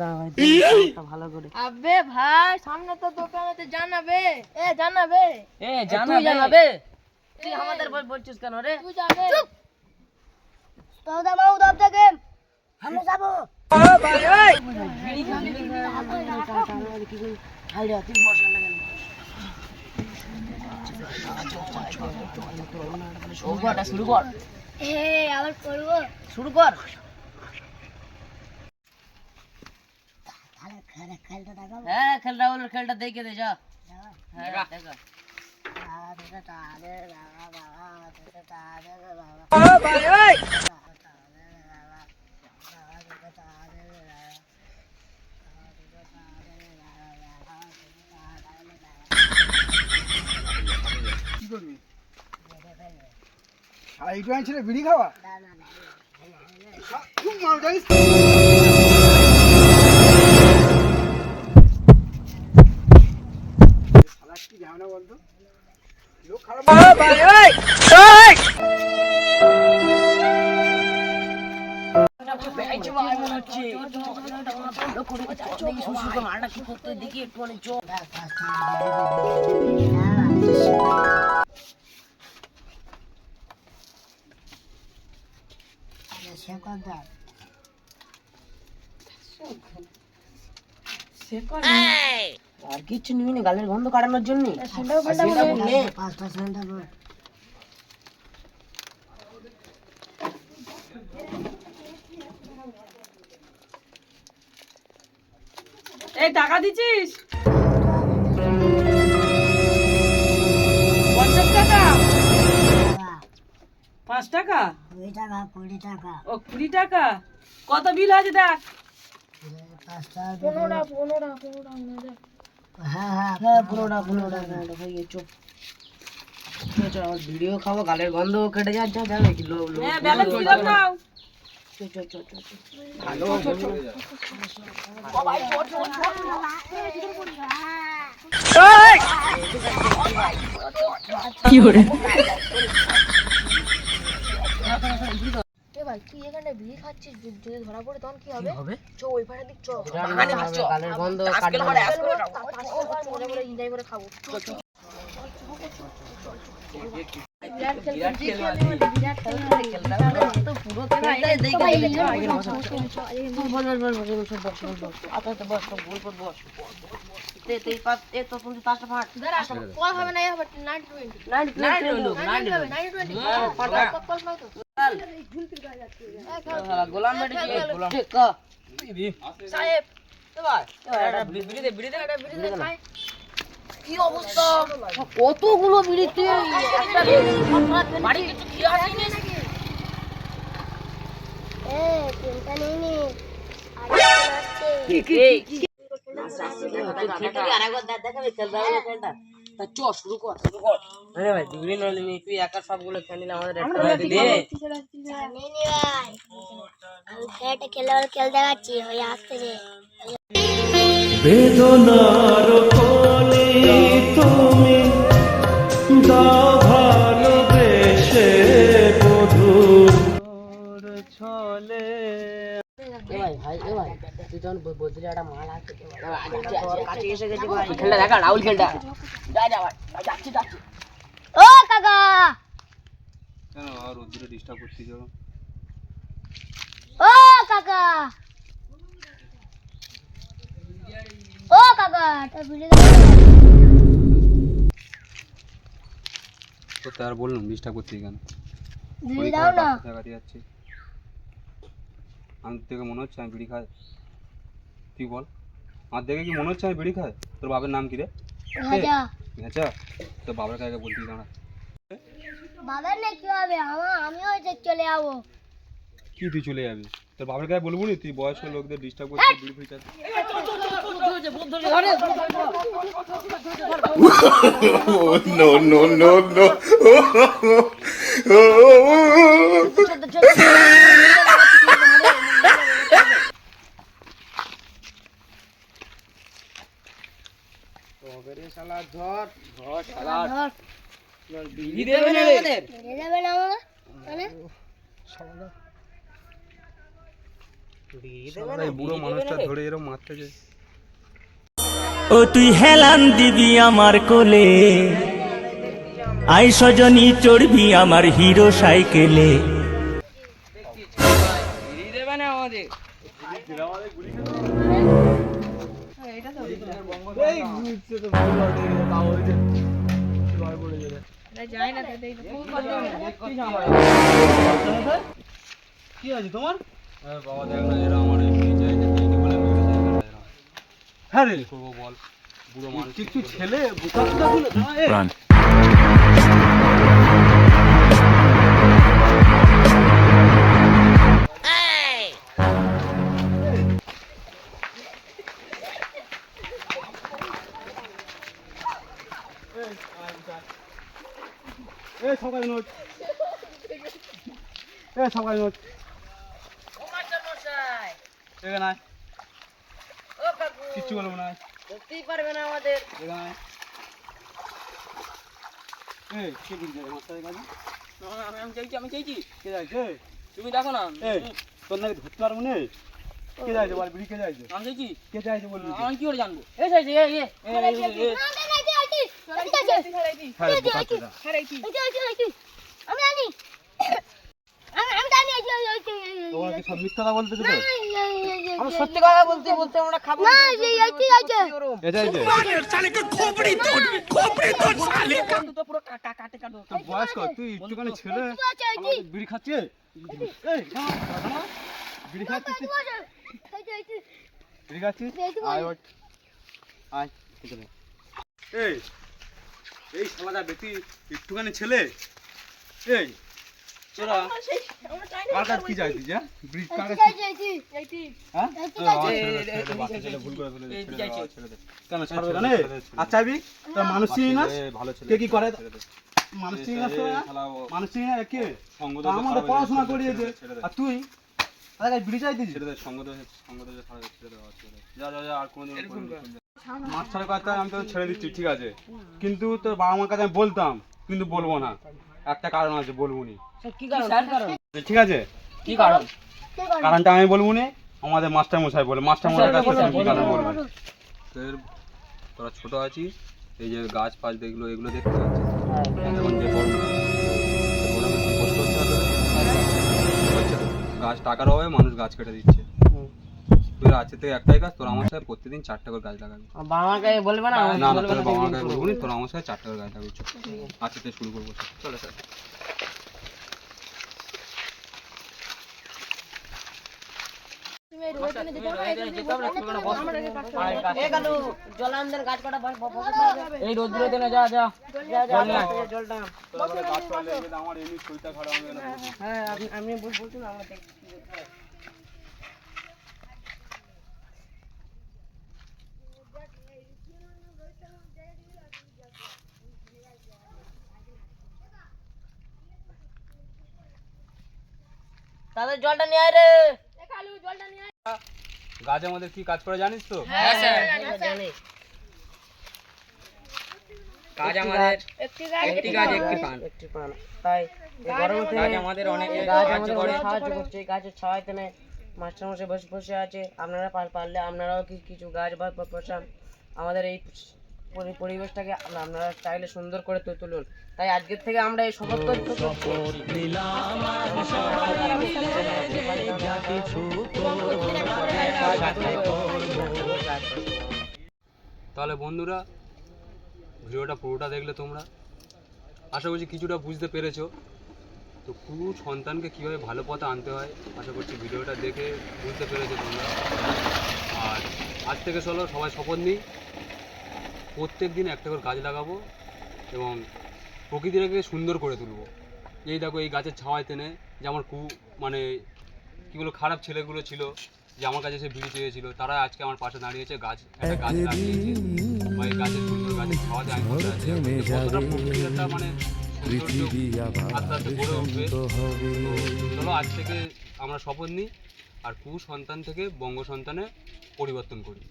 না ভাই ভালো করে। আবে ভাই সামনে তো দোকানেতে জানাবে। জানাবে। তুই জানাবে। তুই আমাদের বলছিস কেন রে? তুই যাবে। চুপ। তো দামাও দাব থেকে আমরা যাব। ও ভাই ওই বিড়ি খাবি কি করে? হাই রে তুই বস না কেন? শুরু কর। আবার করব। শুরু কর। তাহলে খেলতে দেখাবো। হ্যাঁ খেলটা বল, খেলটা দেখে দে যা। হ্যাঁ দেখা। ও ভাই ওই কি করবি? আর এইটু আনছিলে বিড়ি খাওয়া? খুব মাল জানিস তো? শালা কি ঝামেলা বলতো? লোক খারাপ। ও ভাই ওই ওই বেঁচে ভাই মনে হচ্ছে। দেখি শুশু করে মালটা কি করতে দেখি একটু অনেক চোখ। আর কিচ্ছু নিবি না গালের গন্ধ কাটানোর জন্য? পাঁচটা সেন্টার এই টাকা দিছিস? 50 টাকা? 5 টাকা? 20 টাকা 20 টাকা ও 20 টাকা। কত বিল আছে দেখ? 5টা 15 হ্যাঁ হ্যাঁ হ্যাঁ 15 টাকা হয়ে গেছে। ভিডিও খাবো, গালের গন্ধ কেটে যাচ্ছে। যাবে কি হ্যাঁ ব্যালেন্স ফিরাও নাও। কি করে? ভাই তুই এখানে বিড়ি খাচ্ছিস, যদি ধরা পড়ে তখন কি হবে? হবে? চ ওই পাড়া দিক চ। গালের গন্ধ কাটবে। মজা করে এনজয় করে খাবো। বিরাট খেল তো পুরো খেলটাই দেখে কল হবে না, হবে 90-20 গোলাম সাহেব কি অবস্থা? কতগুলো বিড়িতে একটা বাড়ি কিছু খেয়ে আসিনি। চিন্তা নেই নি তুই একা সবগুলো খেয়ে নিলে আমাদের খেলাটা খেল দেখাচ্ছি ওই আসতেছে বেদনার কোলে তুমি দাও ভালোবেসে মধুর ছলে। তুই তখন বলছিলি একটা মাল আছে কাছে এসে গেছে ভাই। খেলটা দেখা রাহুল খেলটা যাচ্ছি। ও কাকা কেন আর রোদ্দুরে ডিস্টার্ব করতে যাও? ও কাকা ও কাকা এটা ভিডিও তো তার বললাম ডিস্টার্ব করতে কেন? ভিডিও দাও না জায়গাতে যাচ্ছি আমি, থেকে মনে হচ্ছে আমি বিড়ি খাই? তুই বল, আমার দেখে কি মনে হচ্ছে আমি বিড়ি খাই? তোর বাবার নাম কি রে? রাজা ঘেঁচা। তোর বাবার কাছে বলতি দাঁড়া। বাবার না কি হবে আমিও চলে যাবো কি তুই চলে যাবি? তোর বাবার কাছে বলবো না তুই বয়স্ক লোকদের ডিস্টার্ব করছিস, বিড়ি খাইছিস? No, no, no, no. শালা ধর শালা বিড়ি দেবে না আমাদের? যাবে না আমার মানে শালা এই বুড়ো মানুষটা ধরে এরকম মারতেছে। ও তুই হেলান দিবি আমার কোলে, আই সজনী চড়বি আমার হিরো সাইকেলে। কি আছে তোমার? বাবা দেখ না, এরা আমার এমনি চাইছে, এইটি বলে মেরেছে এখানে এরা। হ্যাঁ রে, কি করবো বল, বুড়ো মানুষ। কিছু ছেলে বোকা বোকা গুলো সকালে নোট, সকালে নোট এখানে আয়। কিচ্ছু বলবো না, ধরতেই পারবে না আমাদের। এখানে আয়। কে দিচ্ছে মাস্টারের কাছে? আমি চাইছি কে যাইছে? তুমি দেখো না। তোর নাকি ধরতে পারবো না? কে যাইছে বল, বিড়ি কে যাইছে? আমি চাইছি কে যাইছে বলবি? আমি কি করে জানবো? এই চাইছি হ্যাঁ রে, বোকাচোদা। আমি জানি আমি জানি তোমরা কি সব মিথ্যা কথা বলতেছো তো? আমি সত্যি কথা বলতে বলতে আমরা খাবো না এই আছে কে যাইছে? তো পুরো কাটে কাটে তোর বয়স কত? তুই একটুখানি ছেলে আমাদের বিড়ি খাচ্ছে? এই দাঁড়া, বিড়ি খাচ্ছিস তুই? বিড়ি খাচ্ছিস? আয় ওঠ, আয় এখানে। এই শালাটা বেটি একটুখানি ছেলে। এই তোরা কার কাছে কি যাইছিস? বিড়ি কার কাছে? হ্যাঁ বাচ্চা ছেলে ভুল করে ফেলেছে, ছেড়ে দে বাবা, ছেড়ে দে। কেন ছাড়বে না? আর চাইবি তোর মানুষ চিনি না? ভালো ছেলে, কে কি করে? ছেড়ে দে। মানুষ চিনি না তোরা? শালা ও মানুষ চিনি না কে? সঙ্গ তো দোষে আমাদের খারাপ পড়াশোনা হয়ে করিয়েছে, যাচ্ছে, ছেড়ে দে। আর তুই তাদের কাছে বিড়ি চাইতিস? ছেড়ে দে, সঙ্গ দোষে খারাপ হয়ে ছেড়ে দে বাবা, ছেড়ে দে। যা যা যা, আর কোনোদিন মাছ ছাড়ার কথা আমি তো ছেড়ে দিচ্ছি, ঠিক আছে, কিন্তু তোর বাবা মার কাছে আমি বলতাম, কিন্তু বলবো না। একটা কারণ আছে, বলবো নি। কি কারণ? ঠিক আছে, কি কারণ? কারণটা আমি বলবো নি, আমাদের মাস্টার মশাই বলে। মাস্টার মশাই কাছে তুমি কি কারণ বলবে? তোরা ছোট আছিস, এই যে গাছ ফাছ দেখলো, এগুলো দেখতে পাচ্ছিস এখন যে গরম, গরমে কি কষ্ট হচ্ছে না তোদের? হচ্ছে তো। গাছ টাকার অভাবে মানুষ গাছ কেটে দিচ্ছে। তুই আজকে থেকে একটাই কাজ, তোর আমার সাথে প্রতিদিন 4টা করে গাছ লাগাবি। বাবা মাকে বলবে না? না না, তোর বাবা মাকে বলবো না, তোর আমার সাথে 4টা করে গাছ লাগাবি। আজকে থেকে শুরু করবো, চলে স্যার। এই রোদ্দুরে দিনে যা যা জলটা। আমার এমনি শরীরটা খারাপ হবে না। হ্যাঁ আমি বলছি না, আমরা দেখছি। তাদের জলটা নিয়ে আয় রে। গাছের মধ্যে কি কাজ করে জানিস তো? হ্যাঁ স্যার জানি। কাজ আমাদের একটি গাছ একটি পান, একটি পান। তাই এই গরমে গাছ আমাদের অনেক সাহায্য করছে। গাছের ছায়ায় তেনে মাস্টারমশাই বসে আছে। আপনারা পারলে আপনারাও কিছু গাছ বা বসান। আমাদের এই পরিবেশটাকে আপনারা চাইলে সুন্দর করে তুলুন। তাই আজকের থেকে আমরা এই শপথ করছি। তাহলে বন্ধুরা, ভিডিওটা পুরোটা দেখলে তোমরা, আশা করছি কিছুটা বুঝতে পেরেছো। তো পুরো সন্তানকে কীভাবে ভালো পথে আনতে হয়, আশা করছি ভিডিওটা দেখে বুঝতে পেরেছো তোমরা। আর আজ থেকে চলো সবাই শপথ নিই, প্রত্যেক দিন একটা করে গাছ লাগাবো এবং প্রকৃতিটাকে সুন্দর করে তুলবো। এই দেখো, এই গাছের ছাওয়ায় তেনে যে আমার মানে কীগুলো খারাপ ছেলেগুলো ছিল, যে আমার কাছে সে বিড়ি চেয়েছিল, তারা আজকে আমার পাশে দাঁড়িয়েছে, একটা গাছ লাগিয়েছে। বা এই গাছের সুন্দর গাছের ছাওয়াতে আমি বসে আছি। কতটা প্রকৃতিটা মানে আস্তে আস্তে গড়ে উঠবে। তো চলো আজ থেকে আমরা শপথ নিই আর কুসন্তান থেকে বঙ্গ সন্তানে পরিবর্তন করি।